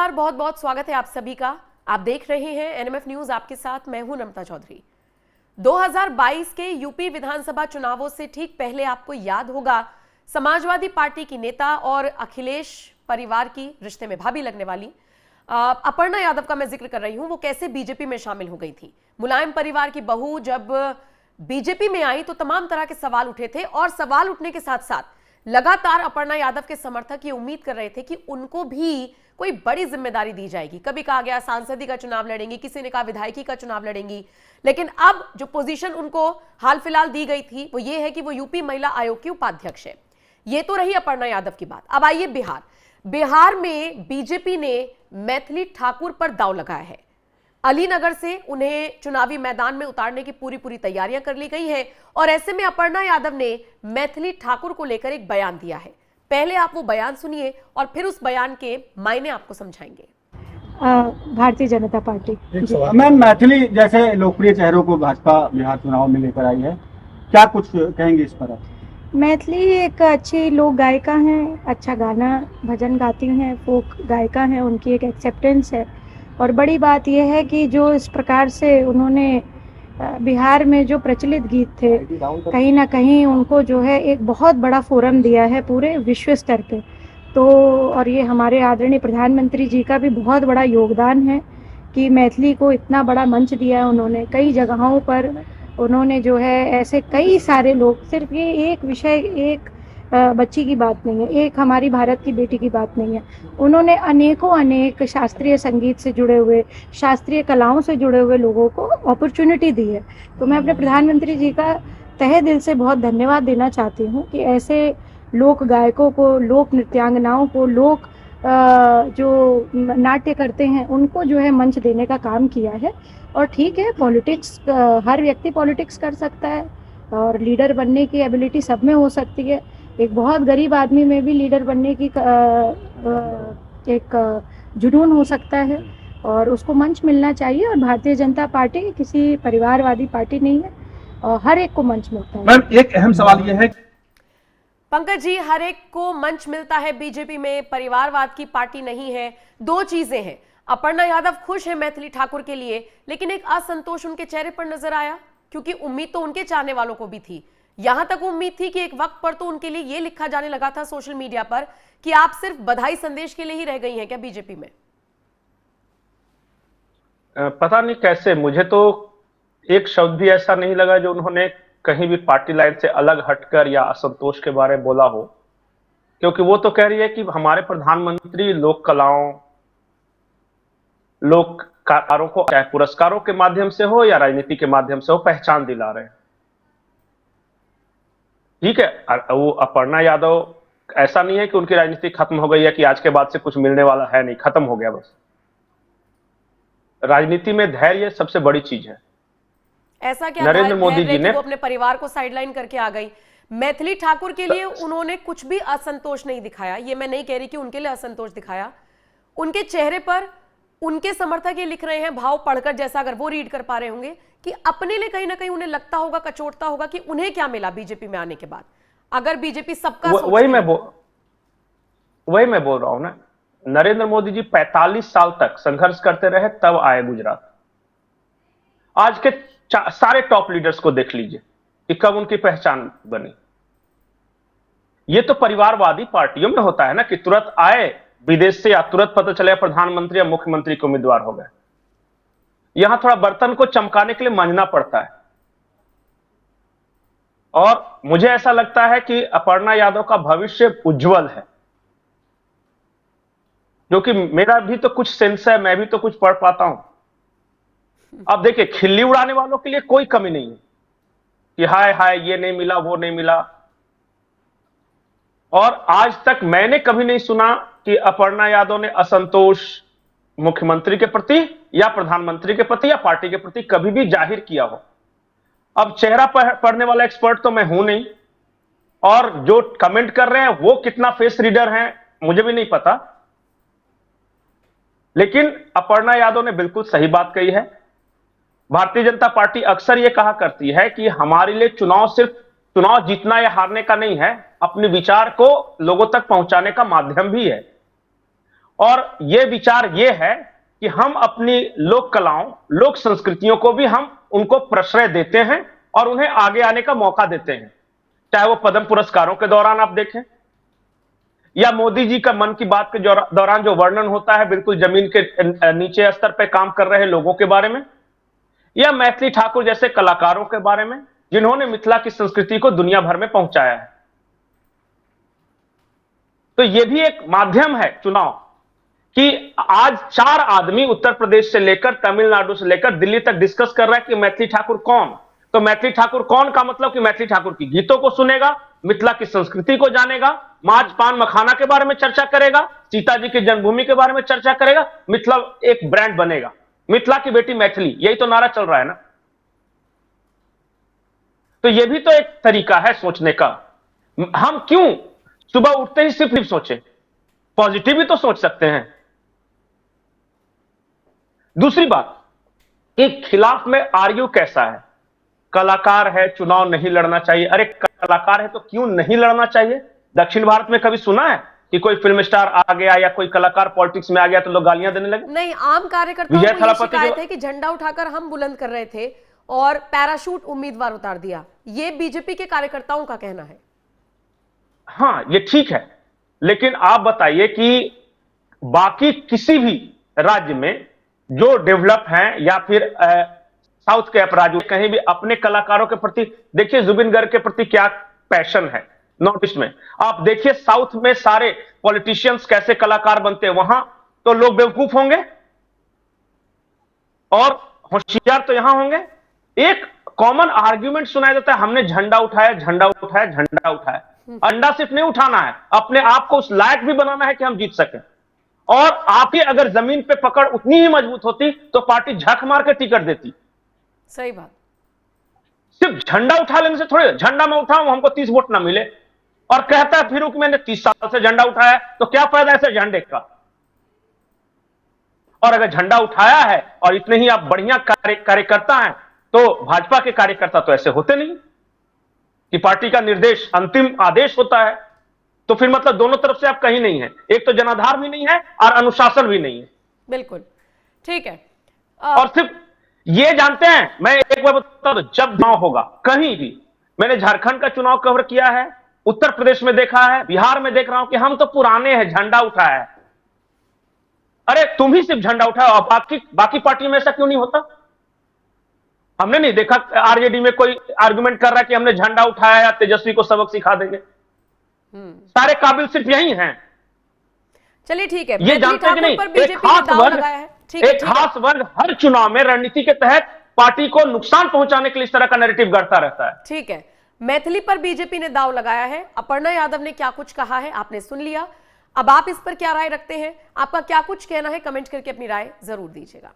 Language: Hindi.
नमस्कार, बहुत बहुत स्वागत है आप सभी का। आप देख रहे हैं एनएमएफ न्यूज, आपके साथ मैं हूं नम्रता चौधरी। 2022 के यूपी विधानसभा चुनावों से ठीक पहले आपको याद होगा, समाजवादी पार्टी की नेता और अखिलेश परिवार की रिश्ते में भाभी लगने वाली अपर्णा यादव का मैं जिक्र कर रही हूं। वो कैसे बीजेपी में शामिल हो गई थी। मुलायम परिवार की बहू जब बीजेपी में आई तो तमाम तरह के सवाल उठे थे और सवाल उठने के साथ साथ लगातार अपर्णा यादव के समर्थक ये उम्मीद कर रहे थे कि उनको भी कोई बड़ी जिम्मेदारी दी जाएगी। कभी कहा गया सांसदी का चुनाव लड़ेंगी, किसी ने कहा विधायकी का चुनाव लड़ेंगी, लेकिन अब जो पोजीशन उनको हाल फिलहाल दी गई थी वो ये है कि वो यूपी महिला आयोग की उपाध्यक्ष है। ये तो रही अपर्णा यादव की बात। अब आइए बिहार में बीजेपी ने मैथिली ठाकुर पर दांव लगाया है। अलीनगर से उन्हें चुनावी मैदान में उतारने की पूरी तैयारियां कर ली गई है और ऐसे में अपर्णा यादव ने मैथिली ठाकुर को लेकर एक बयान दिया है। पहले आप वो बयान सुनिए और फिर उस बयान के मायने आपको समझाएंगे। भारतीय जनता पार्टी मैम, मैथिली जैसे लोकप्रिय चेहरों को भाजपा बिहार चुनाव में लेकर आई है, क्या कुछ कहेंगे इस पर? मैथिली एक अच्छी लोक गायिका हैं, अच्छा गाना भजन गाती हैं, फोक गायिका हैं, उनकी एक एक्सेप्टेंस है। और बड़ी बात यह है कि जो इस प्रकार से उन्होंने बिहार में जो प्रचलित गीत थे, कहीं ना कहीं उनको जो है एक बहुत बड़ा फोरम दिया है पूरे विश्व स्तर पे। तो और ये हमारे आदरणीय प्रधानमंत्री जी का भी बहुत बड़ा योगदान है कि मैथिली को इतना बड़ा मंच दिया है उन्होंने। कई जगहों पर उन्होंने जो है ऐसे कई सारे लोग, सिर्फ ये एक विषय, एक बच्ची की बात नहीं है, एक हमारी भारत की बेटी की बात नहीं है, उन्होंने अनेक शास्त्रीय संगीत से जुड़े हुए, शास्त्रीय कलाओं से जुड़े हुए लोगों को अपॉर्चुनिटी दी है। तो मैं अपने प्रधानमंत्री जी का तहे दिल से बहुत धन्यवाद देना चाहती हूँ कि ऐसे लोक गायकों को, लोक नृत्यांगनाओं को, लोक जो नाट्य करते हैं उनको जो है मंच देने का काम किया है। और ठीक है, पॉलिटिक्स, हर व्यक्ति पॉलिटिक्स कर सकता है और लीडर बनने की एबिलिटी सब में हो सकती है। एक बहुत गरीब आदमी में भी लीडर बनने की एक जुनून हो सकता है और उसको मंच मिलना चाहिए। और भारतीय जनता पार्टी किसी परिवारवादी पार्टी नहीं है और हर एक को मंच मिलता है। मैम, एक अहम सवाल यह है पंकज जी, हर एक को मंच मिलता है, बीजेपी में परिवारवाद की पार्टी नहीं है। दो चीजें हैं, अपर्णा यादव खुश है मैथिली ठाकुर के लिए, लेकिन एक असंतोष उनके चेहरे पर नजर आया, क्योंकि उम्मीद तो उनके चाहने वालों को भी थी। यहां तक उम्मीद थी कि एक वक्त पर तो उनके लिए यह लिखा जाने लगा था सोशल मीडिया पर कि आप सिर्फ बधाई संदेश के लिए ही रह गई हैं क्या बीजेपी में? पता नहीं कैसे, मुझे तो एक शब्द भी ऐसा नहीं लगा जो उन्होंने कहीं भी पार्टी लाइन से अलग हटकर या असंतोष के बारे में बोला हो, क्योंकि वो तो कह रही है कि हमारे प्रधानमंत्री लोक कलाओं, लोक कलाकारों को चाहे पुरस्कारों के माध्यम से हो या राजनीति के माध्यम से हो पहचान दिला रहे हैं। ठीक है, वो अपर्णा यादव, ऐसा नहीं है कि उनकी राजनीति खत्म हो गई है कि आज के बाद से कुछ मिलने वाला है नहीं, खत्म हो गया बस। राजनीति में धैर्य सबसे बड़ी चीज है। ऐसा क्या नरेंद्र मोदी जी ने वो अपने परिवार को साइडलाइन करके आ गई। मैथिली ठाकुर के लिए उन्होंने कुछ भी असंतोष नहीं दिखाया। ये मैं नहीं कह रही कि उनके लिए असंतोष दिखाया, उनके चेहरे पर उनके समर्थक ये लिख रहे हैं भाव पढ़कर, जैसा अगर वो रीड कर पा रहे होंगे, कि अपने लिए कहीं ना कहीं उन्हें लगता होगा, कचोटता होगा कि उन्हें क्या मिला बीजेपी में आने के बाद। अगर बीजेपी सबका वही मैं बोल रहा हूं ना, नरेंद्र मोदी जी 45 साल तक संघर्ष करते रहे, तब आए गुजरात। आज के सारे टॉप लीडर्स को देख लीजिए कि कब उनकी पहचान बनी। ये तो परिवारवादी पार्टियों में होता है ना कि तुरंत आए विदेश से या तुरंत पता चले प्रधानमंत्री या मुख्यमंत्री के उम्मीदवार हो गए। यहां थोड़ा बर्तन को चमकाने के लिए मांझना पड़ता है। और मुझे ऐसा लगता है कि अपर्णा यादव का भविष्य उज्जवल है, क्योंकि मेरा भी तो कुछ सेंस है, मैं भी तो कुछ पढ़ पाता हूं। अब देखिए, खिल्ली उड़ाने वालों के लिए कोई कमी नहीं है कि हाय हाय ये नहीं मिला, वो नहीं मिला। और आज तक मैंने कभी नहीं सुना कि अपर्णा यादव ने असंतोष मुख्यमंत्री के प्रति या प्रधानमंत्री के प्रति या पार्टी के प्रति कभी भी जाहिर किया हो। अब चेहरा पढ़ने वाला एक्सपर्ट तो मैं हूं नहीं, और जो कमेंट कर रहे हैं वो कितना फेस रीडर हैं मुझे भी नहीं पता। लेकिन अपर्णा यादव ने बिल्कुल सही बात कही है। भारतीय जनता पार्टी अक्सर यह कहा करती है कि हमारे लिए चुनाव सिर्फ चुनाव जीतना या हारने का नहीं है, अपने विचार को लोगों तक पहुंचाने का माध्यम भी है। और ये विचार ये है कि हम अपनी लोक कलाओं, लोक संस्कृतियों को भी हम उनको प्रश्रय देते हैं और उन्हें आगे आने का मौका देते हैं। चाहे वो पद्म पुरस्कारों के दौरान आप देखें, या मोदी जी का मन की बात के दौरान जो वर्णन होता है बिल्कुल जमीन के नीचे स्तर पर काम कर रहे लोगों के बारे में, या मैथिली ठाकुर जैसे कलाकारों के बारे में जिन्होंने मिथिला की संस्कृति को दुनिया भर में पहुंचाया है। तो यह भी एक माध्यम है चुनाव कि आज 4 आदमी उत्तर प्रदेश से लेकर तमिलनाडु से लेकर दिल्ली तक डिस्कस कर रहा है कि मैथिली ठाकुर कौन। तो मैथिली ठाकुर कौन का मतलब कि मैथिली ठाकुर की गीतों को सुनेगा, मिथिला की संस्कृति को जानेगा, माछ पान मखाना के बारे में चर्चा करेगा, सीता जी की जन्मभूमि के बारे में चर्चा करेगा, मिथिला एक ब्रांड बनेगा, मिथिला की बेटी मैथिली, यही तो नारा चल रहा है ना। तो यह भी तो एक तरीका है सोचने का। हम क्यों सुबह उठते ही सिर्फ नहीं सोचे, पॉजिटिव भी तो सोच सकते हैं। दूसरी बात, एक खिलाफ में आर्ग्यू कैसा है, कलाकार है चुनाव नहीं लड़ना चाहिए। अरे कलाकार है तो क्यों नहीं लड़ना चाहिए? दक्षिण भारत में कभी सुना है कि कोई फिल्म स्टार आ गया या कोई कलाकार पॉलिटिक्स में आ गया तो लोग गालियां देने लगे? नहीं, आम कार्यकर्ताओं को ये शिकायत है कि झंडा उठाकर हम बुलंद कर रहे थे और पैराशूट उम्मीदवार उतार दिया, ये बीजेपी के कार्यकर्ताओं का कहना है। हाँ, ये ठीक है, लेकिन आप बताइए कि बाकी किसी भी राज्य में जो डेवलप हैं या फिर साउथ के अपराध कहीं भी अपने कलाकारों के प्रति देखिए, जुबिन गर्ग के प्रति क्या पैशन है नॉर्थ ईस्ट में। आप देखिए साउथ में सारे पॉलिटिशियंस कैसे कलाकार बनते हैं, वहां तो लोग बेवकूफ होंगे और होशियार तो यहां होंगे। एक कॉमन आर्ग्यूमेंट सुनाई देता है, हमने झंडा उठाया, झंडा उठाया, झंडा उठाया। अंडा सिर्फ नहीं उठाना है, अपने आप को उस लायक भी बनाना है कि हम जीत सकें। और आपकी अगर जमीन पे पकड़ उतनी ही मजबूत होती तो पार्टी झक मार के टिकट देती। सही बात। सिर्फ झंडा उठा लेने से थोड़े, झंडा मैं उठाऊं हमको 30 वोट ना मिले और कहता है फिर कि मैंने 30 साल से झंडा उठाया, तो क्या फायदा ऐसे झंडे का? और अगर झंडा उठाया है और इतने ही आप बढ़िया कार्यकर्ता हैं, तो भाजपा के कार्यकर्ता तो ऐसे होते नहीं कि पार्टी का निर्देश अंतिम आदेश होता है। तो फिर मतलब दोनों तरफ से आप कहीं नहीं है, एक तो जनाधार भी नहीं है और अनुशासन भी नहीं है। बिल्कुल ठीक है। और सिर्फ ये जानते हैं, मैं एक बार बता दूं, जब चुनाव होगा कहीं भी, मैंने झारखंड का चुनाव कवर किया है, उत्तर प्रदेश में देखा है, बिहार में देख रहा हूं कि हम तो पुराने हैं, झंडा उठाया है। अरे तुम ही सिर्फ झंडा उठाओ, बाकी पार्टी में ऐसा क्यों नहीं होता? हमने नहीं देखा आरजेडी में कोई आर्गुमेंट कर रहा है कि हमने झंडा उठाया या तेजस्वी को सबक सिखा देंगे। सारे काबिल सिर्फ यही हैं। चलिए ठीक है, ये जानते हैं कि नहीं, एक खास वर्ग हर चुनाव में रणनीति के तहत पार्टी को नुकसान पहुंचाने के लिए इस तरह का नैरेटिव गढ़ता रहता है। ठीक है, मैथिली पर बीजेपी ने दांव लगाया है। अपर्णा यादव ने क्या कुछ कहा है आपने सुन लिया। अब आप इस पर क्या राय रखते हैं, आपका क्या कुछ कहना है, कमेंट करके अपनी राय जरूर दीजिएगा।